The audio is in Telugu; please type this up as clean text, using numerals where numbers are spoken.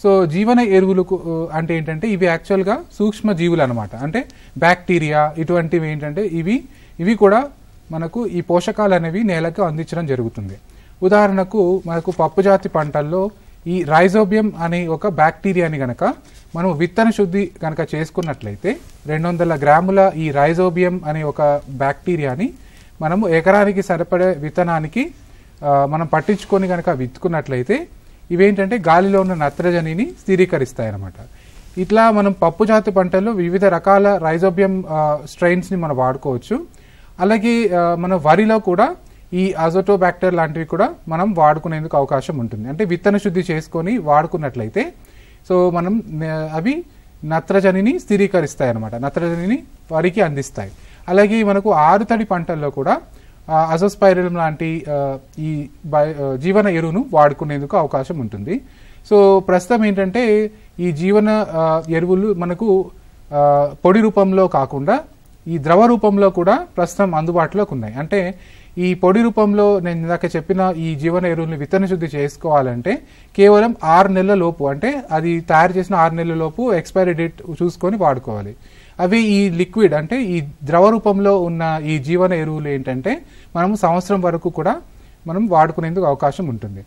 సో జీవన ఎరువులు అంటే ఏంటంటే ఇవి యాక్చువల్గా సూక్ష్మ జీవులు అనమాట. అంటే బ్యాక్టీరియా ఇటువంటివి ఏంటంటే ఇవి కూడా మనకు ఈ పోషకాలు అనేవి నేలకు అందించడం జరుగుతుంది. ఉదాహరణకు మనకు పప్పు జాతి పంటల్లో ఈ రైజోబియం అనే ఒక బ్యాక్టీరియాని గనక మనం విత్తన శుద్ధి కనుక చేసుకున్నట్లయితే 200 గ్రాముల ఈ రైజోబియం అనే ఒక బ్యాక్టీరియాని మనము ఎకరానికి సరిపడే విత్తనానికి మనం పట్టించుకొని కనుక విత్తుకున్నట్లయితే ఇవేంటంటే గాలిలో ఉన్న నత్రజనిని స్థిరీకరిస్తాయి అన్నమాట. ఇట్లా మనం పప్పు జాతి పంటల్లో వివిధ రకాల రైజోబియం స్ట్రెయిన్స్ని మనం వాడుకోవచ్చు. అలాగే మన వరిలో కూడా ఈ అజోటోబాక్టర్ లాంటివి కూడా మనం వాడుకునేందుకు అవకాశం ఉంటుంది. అంటే విత్తన శుద్ధి చేసుకొని వాడుకున్నట్లయితే సో మనం అవి నత్రజనిని స్థిరీకరిస్తాయి అన్నమాట, నత్రజనిని వరికి అందిస్తాయి. అలాగే మనకు ఆరుతడి పంటల్లో కూడా అజోస్పైరిలం లాంటి ఈ జీవన ఎరువును వాడుకునేందుకు అవకాశం ఉంటుంది. సో ప్రస్తుతం ఏంటంటే ఈ జీవన ఎరువులు మనకు పొడి రూపంలో కాకుండా ఈ ద్రవ రూపంలో కూడా ప్రస్తుతం అందుబాటులోకి ఉన్నాయి. అంటే ఈ పొడి రూపంలో నేను ఇందాక చెప్పిన ఈ జీవన ఎరువుల్ని విత్తన శుద్ధి చేసుకోవాలంటే కేవలం 6 నెలల లోపు, అంటే అది తయారు చేసిన 6 నెలల లోపు ఎక్స్పైరీ డేట్ చూసుకొని వాడుకోవాలి. అవి ఈ లిక్విడ్ అంటే ఈ ద్రవ రూపంలో ఉన్న ఈ జీవన ఎరువులు ఏంటంటే మనం సంవత్సరం వరకు కూడా మనం వాడుకునేందుకు అవకాశం ఉంటుంది.